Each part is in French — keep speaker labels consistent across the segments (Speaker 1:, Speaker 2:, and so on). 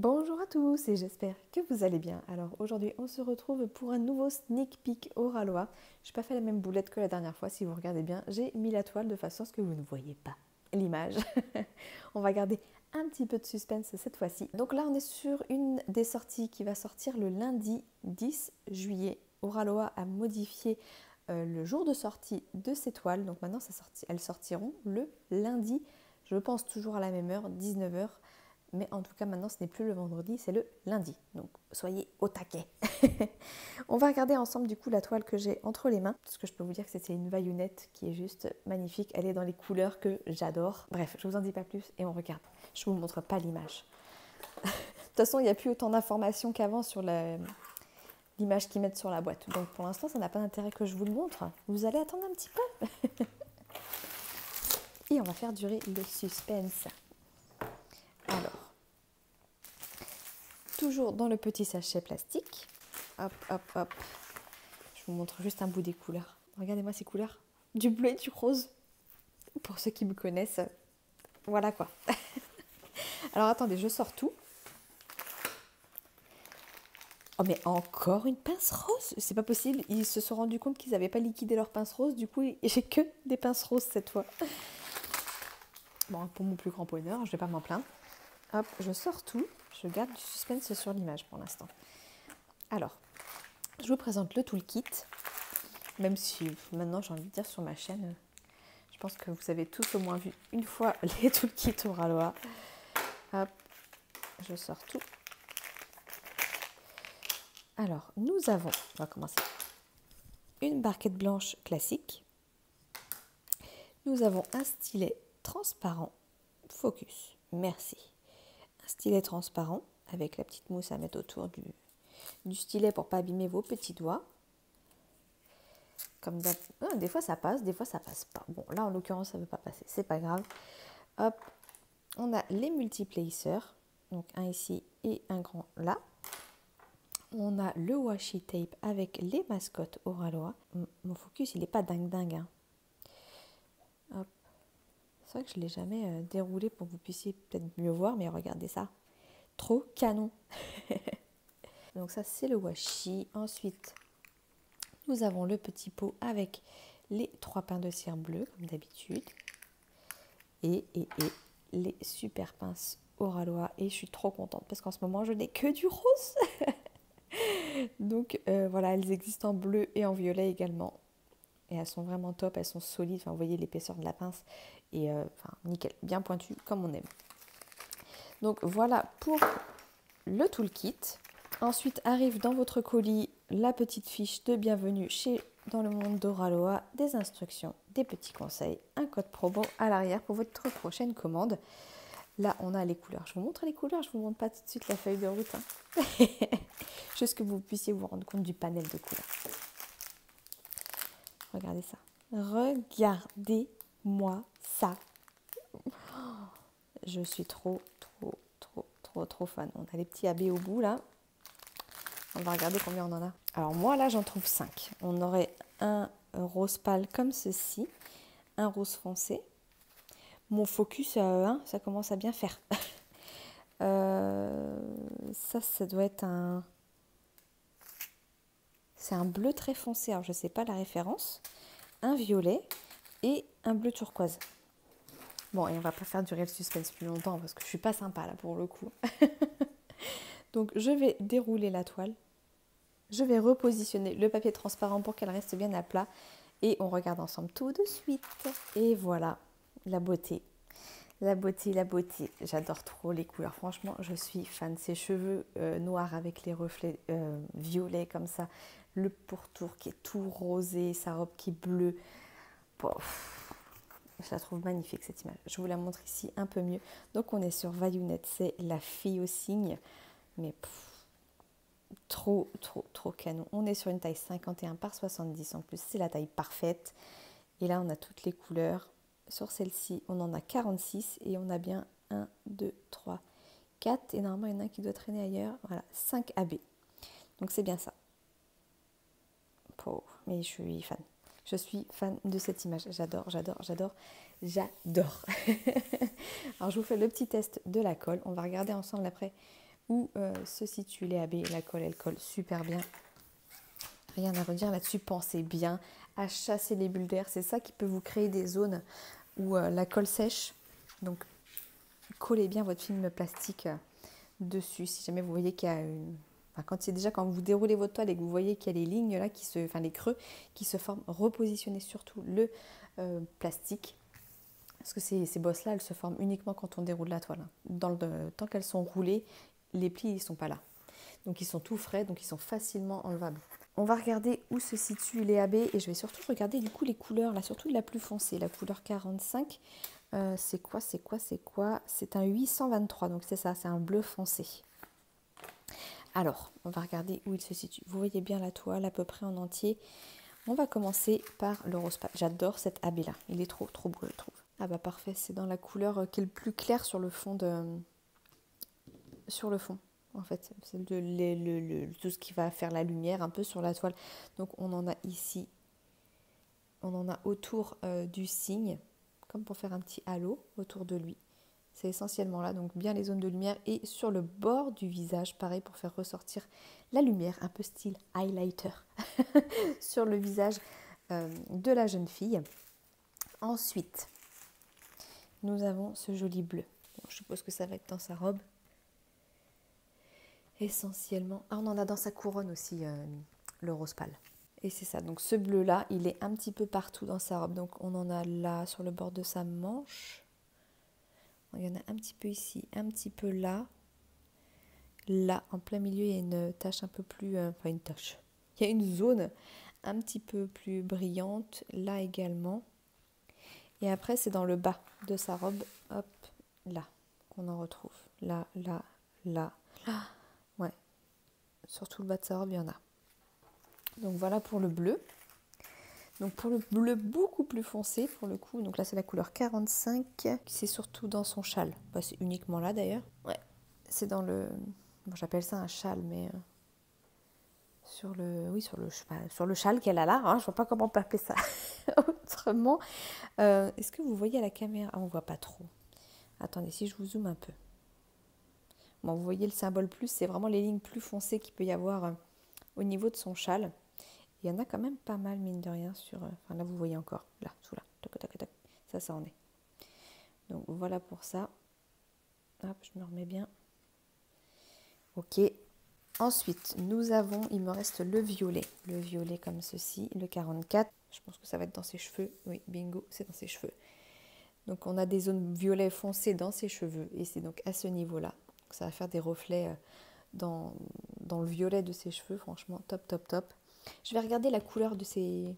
Speaker 1: Bonjour à tous et j'espère que vous allez bien. Alors aujourd'hui on se retrouve pour un nouveau sneak peek au Ralois. Je n'ai pas fait la même boulette que la dernière fois, si vous regardez bien, j'ai mis la toile de façon à ce que vous ne voyez pas l'image. On va garder un petit peu de suspense cette fois-ci. Donc là on est sur une des sorties qui va sortir le lundi 10 juillet. Au Ralois a modifié le jour de sortie de ces toiles. Donc maintenant elles sortiront le lundi, je pense toujours à la même heure, 19h. Mais en tout cas, maintenant, ce n'est plus le vendredi, c'est le lundi. Donc, soyez au taquet. On va regarder ensemble, du coup, la toile que j'ai entre les mains. Parce que je peux vous dire que c'est une vaillonnette qui est juste magnifique. Elle est dans les couleurs que j'adore. Bref, je ne vous en dis pas plus et on regarde. Je ne vous montre pas l'image. De toute façon, il n'y a plus autant d'informations qu'avant sur l'image qu'ils mettent sur la boîte. Donc, pour l'instant, ça n'a pas d'intérêt que je vous le montre. Vous allez attendre un petit peu. Et on va faire durer le suspense. Alors, toujours dans le petit sachet plastique. Hop, hop, hop. Je vous montre juste un bout des couleurs. Regardez-moi ces couleurs. Du bleu et du rose. Pour ceux qui me connaissent, voilà quoi. Alors attendez, je sors tout. Oh mais encore une pince rose? C'est pas possible. Ils se sont rendus compte qu'ils n'avaient pas liquidé leur pince rose. Du coup, j'ai que des pinces roses cette fois. Bon, pour mon plus grand bonheur, je vais pas m'en plaindre. Hop, je sors tout. Je garde du suspense sur l'image pour l'instant. Alors, je vous présente le toolkit. Même si maintenant, j'ai envie de dire sur ma chaîne, je pense que vous avez tous au moins vu une fois les toolkits au Ralois. Hop, je sors tout. Alors, nous avons, on va commencer, une barquette blanche classique. Nous avons un stylet transparent Focus, merci. Un stylet transparent avec la petite mousse à mettre autour du stylet pour ne pas abîmer vos petits doigts. Comme des fois ça passe, des fois ça passe pas. Bon, là en l'occurrence ça ne veut pas passer, c'est pas grave. Hop, on a les multiplacers, donc un ici et un grand là. On a le washi tape avec les mascottes au Ralois. Mon focus il n'est pas dingue. Hein. Hop. C'est vrai que je ne l'ai jamais déroulé pour que vous puissiez peut-être mieux voir, mais regardez ça. Trop canon. Donc ça c'est le washi. Ensuite, nous avons le petit pot avec les 3 pains de cire bleus, comme d'habitude. Et les super pinces au Ralois. Et je suis trop contente parce qu'en ce moment, je n'ai que du rose. Donc voilà, elles existent en bleu et en violet également. Et elles sont vraiment top, elles sont solides. Enfin, vous voyez l'épaisseur de la pince. Et nickel, bien pointu comme on aime. Donc voilà pour le toolkit. Ensuite arrive dans votre colis la petite fiche de bienvenue dans le monde de Ralois, des instructions, des petits conseils, un code promo à l'arrière pour votre prochaine commande. Là, on a les couleurs. Je vous montre les couleurs, je ne vous montre pas tout de suite la feuille de route. Hein. Juste que vous puissiez vous rendre compte du panel de couleurs. Regardez ça. Regardez-moi ça. Je suis trop fan. On a les petits AB au bout là. On va regarder combien on en a. Alors moi là j'en trouve 5. On aurait un rose pâle comme ceci, un rose foncé. Mon focus à 1, ça commence à bien faire. Ça doit être un... C'est un bleu très foncé, alors je ne sais pas la référence. Un violet et un bleu turquoise. Bon, et on va pas faire durer le suspense plus longtemps parce que je suis pas sympa là pour le coup. Donc je vais dérouler la toile. Je vais repositionner le papier transparent pour qu'elle reste bien à plat. Et on regarde ensemble tout de suite. Et voilà, la beauté. La beauté. J'adore trop les couleurs. Franchement, je suis fan. Ces cheveux noirs avec les reflets violets comme ça. Le pourtour qui est tout rosé. Sa robe qui est bleue. Bon, je la trouve magnifique cette image. Je vous la montre ici un peu mieux. Donc on est sur Vaillonnette. C'est la fille au cygne. Mais trop canon. On est sur une taille 51 par 70 en plus. C'est la taille parfaite. Et là, on a toutes les couleurs. Sur celle-ci, on en a 46 et on a bien 1, 2, 3, 4. Et normalement, il y en a un qui doit traîner ailleurs. Voilà, 5 AB. Donc, c'est bien ça. Mais je suis fan. Je suis fan de cette image. J'adore. Alors, je vous fais le petit test de la colle. On va regarder ensemble après où se situe les AB. La colle, elle colle super bien. Rien à redire là-dessus. Pensez bien à chasser les bulles d'air. C'est ça qui peut vous créer des zones où la colle sèche. Donc, collez bien votre film plastique dessus. Si jamais vous voyez qu'il y a une... Enfin, quand vous déroulez votre toile et que vous voyez qu'il y a les lignes là, enfin les creux qui se forment, repositionnez surtout le plastique. Parce que ces bosses-là, elles se forment uniquement quand on déroule la toile. Tant qu'elles sont roulées, les plis, ils ne sont pas là. Donc, ils sont tout frais, donc ils sont facilement enlevables. On va regarder où se situent les AB et je vais surtout regarder du coup les couleurs, là, surtout de la plus foncée, la couleur 45. C'est quoi? C'est un 823, donc c'est ça, c'est un bleu foncé. Alors, on va regarder où il se situe. Vous voyez bien la toile à peu près en entier. On va commencer par le rose pâle. J'adore cet AB-là, il est trop beau, je trouve. Ah bah parfait, c'est dans la couleur qui est le plus clair sur le fond en fait. C'est tout ce qui va faire la lumière un peu sur la toile. Donc on en a ici, on en a autour du cygne, comme pour faire un petit halo autour de lui. C'est essentiellement là, donc bien les zones de lumière et sur le bord du visage, pareil pour faire ressortir la lumière, un peu style highlighter sur le visage de la jeune fille. Ensuite, nous avons ce joli bleu. Bon, je suppose que ça va être dans sa robe. Essentiellement. Ah, on en a dans sa couronne aussi, le rose pâle. Et c'est ça. Donc ce bleu-là, il est un petit peu partout dans sa robe. Donc on en a là, sur le bord de sa manche. Il y en a un petit peu ici, un petit peu là. Là, en plein milieu, il y a une tache un peu plus... enfin, une tache. Il y a une zone un petit peu plus brillante. Là également. Et après, c'est dans le bas de sa robe, hop, là, qu'on en retrouve. Là, là, là, là. Ouais. Sur tout le bas de sa robe, il y en a. Donc voilà pour le bleu. Donc pour le bleu beaucoup plus foncé, pour le coup, donc là c'est la couleur 45. C'est surtout dans son châle. Bah, c'est uniquement là d'ailleurs. Ouais. C'est dans le... Bon, j'appelle ça un châle, mais... sur le châle qu'elle a là, hein, je ne vois pas comment on peut appeler ça autrement. Est-ce que vous voyez à la caméra? Ah, on ne voit pas trop. Attendez, si je vous zoome un peu. Bon, vous voyez le symbole plus, c'est vraiment les lignes plus foncées qu'il peut y avoir au niveau de son châle. Il y en a quand même pas mal, mine de rien, sur... Enfin, là, vous voyez encore, là, tout là. Toc, toc, toc. Ça en est. Donc, voilà pour ça. Hop, je me remets bien. Ok. Ensuite, nous avons, il me reste le violet. Le violet comme ceci, le 44. Je pense que ça va être dans ses cheveux. Oui, bingo, c'est dans ses cheveux. Donc, on a des zones violet foncé dans ses cheveux. Et c'est donc à ce niveau-là. Ça va faire des reflets dans le violet de ses cheveux. Franchement, top, top, top. Je vais regarder la couleur de ses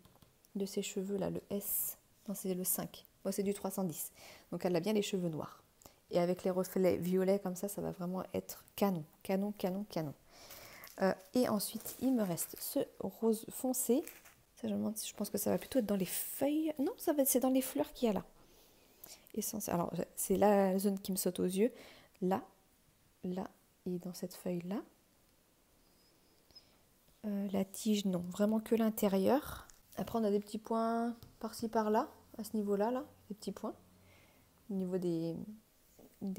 Speaker 1: cheveux, là, le S. Non, c'est le 5. Bon, c'est du 310. Donc, elle a bien les cheveux noirs. Et avec les reflets violets comme ça va vraiment être canon, canon, canon, canon. Et ensuite, il me reste ce rose foncé. Ça, je pense que ça va plutôt être dans les feuilles. Non, c'est dans les fleurs qu'il y a là. Alors, c'est la zone qui me saute aux yeux. Là, là, et dans cette feuille-là. La tige, non. Vraiment que l'intérieur. Après, on a des petits points par-ci, par-là. À ce niveau-là, là. Des petits points. Au niveau des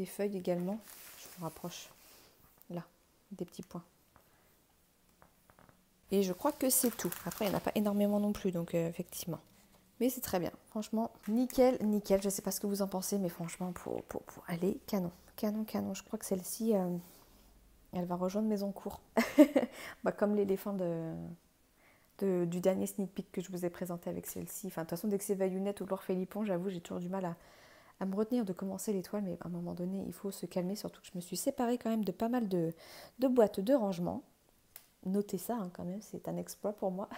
Speaker 1: feuilles également. Je vous rapproche. Là, des petits points. Et je crois que c'est tout. Après, il n'y en a pas énormément non plus, donc effectivement. Mais c'est très bien. Franchement, nickel, nickel. Je ne sais pas ce que vous en pensez, mais franchement, pour aller, canon. Canon, canon. Je crois que celle-ci, elle va rejoindre Maisoncourt. Bah, comme l'éléphant du dernier sneak peek que je vous ai présenté avec celle-ci. Enfin, de toute façon, dès que c'est Vayunette ou Laure Philippon, j'avoue, j'ai toujours du mal à me retenir de commencer l'étoile. Mais à un moment donné, il faut se calmer. Surtout que je me suis séparée quand même de pas mal de boîtes de rangement. Notez ça hein, quand même, c'est un exploit pour moi.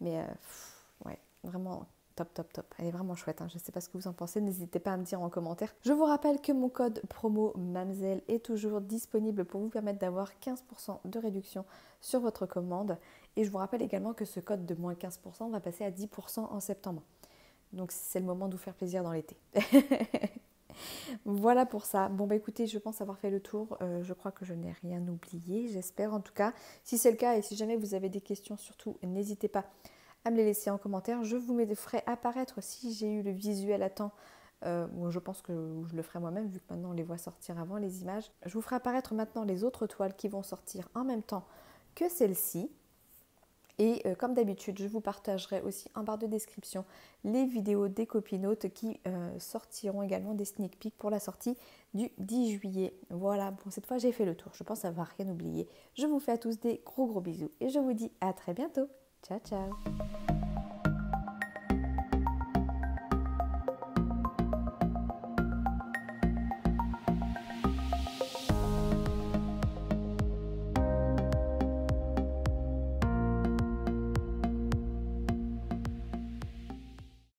Speaker 1: Mais ouais, vraiment top, top, top. Elle est vraiment chouette, hein. Je ne sais pas ce que vous en pensez, n'hésitez pas à me dire en commentaire. Je vous rappelle que mon code promo MAMZEL est toujours disponible pour vous permettre d'avoir 15% de réduction sur votre commande. Et je vous rappelle également que ce code de moins 15% va passer à 10% en septembre. Donc c'est le moment de vous faire plaisir dans l'été. Voilà pour ça. Bon bah écoutez, je pense avoir fait le tour. Je crois que je n'ai rien oublié, j'espère en tout cas. Si c'est le cas et si jamais vous avez des questions, surtout n'hésitez pas à me les laisser en commentaire. Je vous ferai apparaître, si j'ai eu le visuel à temps, Bon, je pense que je le ferai moi-même vu que maintenant on les voit sortir avant les images. Je vous ferai apparaître maintenant les autres toiles qui vont sortir en même temps que celle-ci. Et comme d'habitude, je vous partagerai aussi en barre de description les vidéos des copinotes qui sortiront également des sneak peeks pour la sortie du 10 juillet. Voilà, bon, cette fois j'ai fait le tour. Je pense avoir rien oublié. Je vous fais à tous des gros bisous et je vous dis à très bientôt. Ciao, ciao!